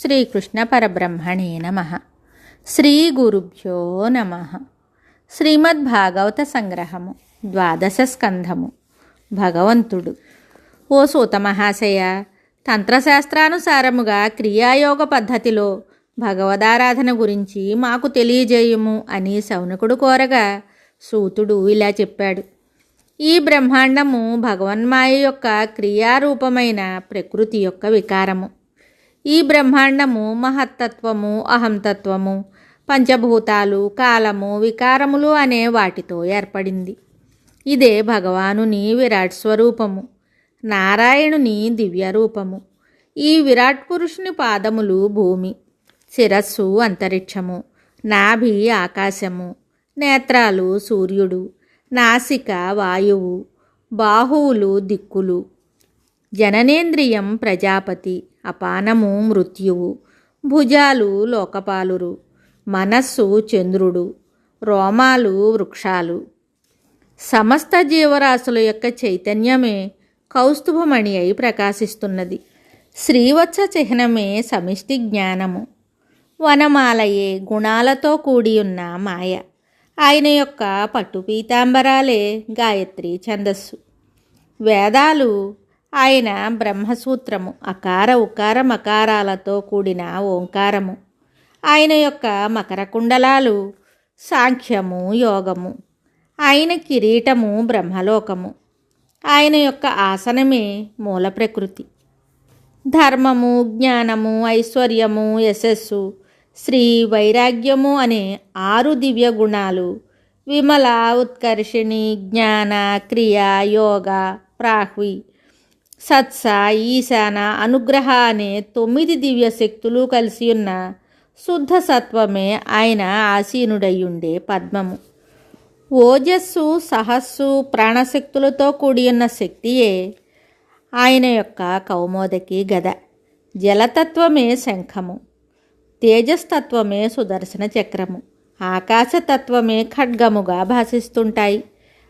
శ్రీకృష్ణ పరబ్రహ్మణే నమః. శ్రీ గురుభ్యో నమః. శ్రీమద్భాగవత సంగ్రహము 12వ స్కంధము. భగవంతుడు. ఓ సూత మహాశయ, తంత్రశాస్త్రానుసారముగా క్రియాయోగ పద్ధతిలో భగవదారాధన గురించి మాకు తెలియజేయుము అని శౌనకుడు కోరగా సూతుడు ఇలా చెప్పాడు. ఈ బ్రహ్మాండము భగవన్మాయ యొక్క క్రియారూపమైన ప్రకృతి యొక్క వికారము. ఈ బ్రహ్మాండము మహత్తత్వము, అహంతత్వము, పంచభూతాలు, కాలము, వికారములు అనే వాటితో ఏర్పడింది. ఇదే భగవానుని విరాట్ స్వరూపము, నారాయణుని దివ్యరూపము. ఈ విరాట్ పురుషుని పాదములు భూమి, శిరస్సు అంతరిక్షము, నాభి ఆకాశము, నేత్రాలు సూర్యుడు, నాసిక వాయువు, బాహువులు దిక్కులు, జననేంద్రియం ప్రజాపతి, అపానము మృత్యువు, భుజాలు లోకపాలురు, మనస్సు చంద్రుడు, రోమాలు వృక్షాలు. సమస్త జీవరాశుల యొక్క చైతన్యమే కౌస్తుభమణి అయి ప్రకాశిస్తున్నది. శ్రీవత్స చిహ్నమే సమిష్టి జ్ఞానము. వనమాలయే గుణాలతో కూడి ఉన్న మాయ. ఆయన యొక్క పట్టు పీతాంబరాలే గాయత్రి ఛందస్సు. వేదాలు ఆయన బ్రహ్మసూత్రము, అకార ఉకార మకారాలతో కూడిన ఓంకారము. ఆయన యొక్క మకర కుండలాలు సాంఖ్యము యోగము. ఆయన కిరీటము బ్రహ్మలోకము. ఆయన యొక్క ఆసనమే మూల ప్రకృతి. ధర్మము, జ్ఞానము, ఐశ్వర్యము, యశస్సు, శ్రీ, వైరాగ్యము అనే 6 దివ్య గుణాలు. విమల, ఉత్కర్షిణి, జ్ఞాన, క్రియ, యోగ, ప్రాహ్వి, సత్స, ఈశాన, అనుగ్రహ అనే 9 దివ్య శక్తులు కలిసి ఉన్న శుద్ధ సత్వమే ఆయన ఆసీనుడయ్యుండే పద్మము. ఓజస్సు, సహస్సు, ప్రాణశక్తులతో కూడి ఉన్న శక్తియే ఆయన యొక్క కౌమోదకి గద. జలతత్వమే శంఖము, తేజస్తత్వమే సుదర్శన చక్రము, ఆకాశతత్వమే ఖడ్గముగా భాసిస్తుంటాయి.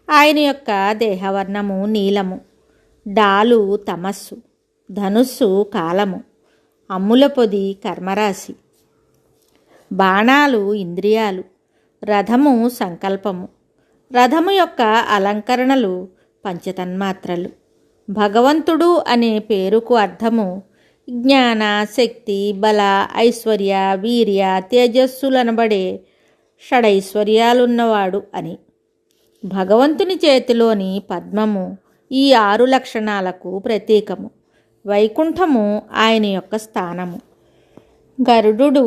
ఆయన యొక్క దేహవర్ణము నీలము, డాలు తమస్సు, ధనుస్సు కాలము, అమ్ముల పొది కర్మరాశి, బాణాలు ఇంద్రియాలు, రథము సంకల్పము. రథము యొక్క అలంకరణలు పంచతన్మాత్రలు. భగవంతుడు అనే పేరుకు అర్థము జ్ఞాన, శక్తి, బల, ఐశ్వర్య, వీర్య, తేజస్సులనబడే షడైశ్వర్యాలున్నవాడు అని. భగవంతుని చేతిలోని పద్మము ఈ 6 లక్షణాలకు ప్రతీకము. వైకుంఠము ఆయన యొక్క స్థానము. గరుడు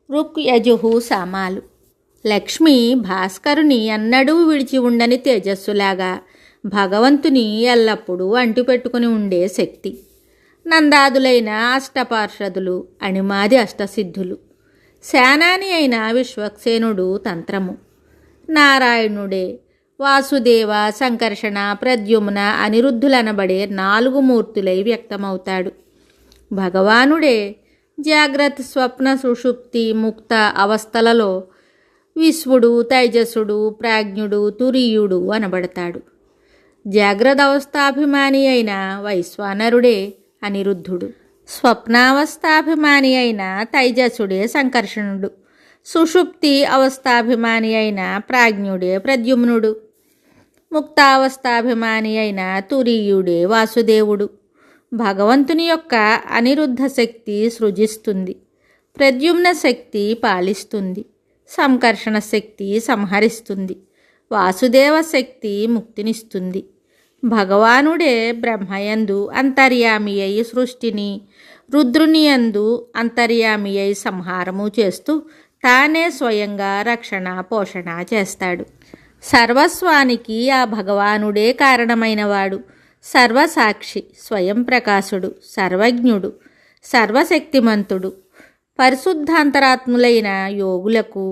రుక్ యజుహు సామాలు. లక్ష్మి భాస్కరుని ఎన్నడూ విడిచి ఉండని తేజస్సులాగా భగవంతుని ఎల్లప్పుడూ అంటిపెట్టుకుని ఉండే శక్తి. నందాదులైన అష్టపార్షదులు, అణిమాది అష్టసిద్ధులు. సేనాని అయిన విశ్వక్సేనుడు తంత్రము. నారాయణుడే వాసుదేవ, సంకర్షణ, ప్రద్యుమ్న, అనిరుద్ధులనబడే 4 మూర్తులై వ్యక్తమవుతాడు. భగవానుడే జాగ్రత్త, స్వప్న, సుషుప్తి, ముక్త అవస్థలలో విశ్వుడు, తైజసుడు, ప్రాజ్ఞుడు, తురీయుడు అనబడతాడు. జాగ్రత్త అవస్థాభిమాని అయిన వైశ్వానరుడే అనిరుద్ధుడు. స్వప్నావస్థాభిమాని అయిన తైజసుడే సంకర్షణుడు. సుషుప్తి అవస్థాభిమాని అయిన ప్రాజ్ఞుడే ప్రద్యుమ్నుడు. ముక్తావస్థాభిమాని అయిన తురీయుడే వాసుదేవుడు. భగవంతుని యొక్క అనిరుద్ధ శక్తి సృజిస్తుంది, ప్రద్యుమ్న శక్తి పాలిస్తుంది, సంకర్షణ శక్తి సంహరిస్తుంది, వాసుదేవ శక్తి ముక్తినిస్తుంది. భగవానుడే బ్రహ్మయందు అంతర్యామి అయి సృష్టిని, రుద్రునియందు అంతర్యామి అయి సంహారము చేస్తూ తానే స్వయంగా రక్షణ పోషణ చేస్తాడు. సర్వస్వానికి ఆ భగవానుడే కారణమైనవాడు. సర్వసాక్షి, స్వయం ప్రకాశుడు, సర్వజ్ఞుడు, సర్వశక్తిమంతుడు. పరిశుద్ధాంతరాత్ములైన యోగులకు,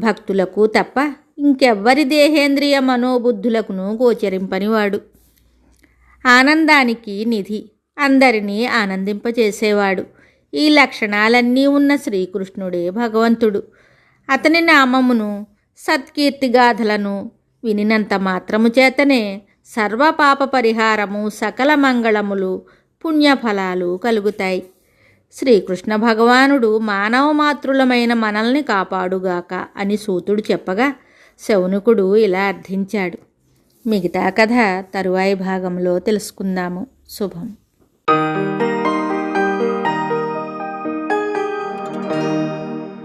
భక్తులకు తప్ప ఇంకెవ్వరి దేహేంద్రియ మనోబుద్ధులకును గోచరింపనివాడు. ఆనందానికి నిధి, అందరినీ ఆనందింపచేసేవాడు. ఈ లక్షణాలన్నీ ఉన్న శ్రీకృష్ణుడే భగవంతుడు. అతని నామమును, సత్కీర్తిగాథలను వినినంత మాత్రము చేతనే సర్వపాప పరిహారము, సకల మంగళములు, పుణ్యఫలాలు కలుగుతాయి. శ్రీకృష్ణ భగవానుడు మానవ మాతృలమైన మనల్ని కాపాడుగాక అని సూతుడు చెప్పగా శౌనకుడు ఇలా అర్థించాడు. మిగతా కథ తరువాయి భాగంలో తెలుసుకుందాము. శుభం.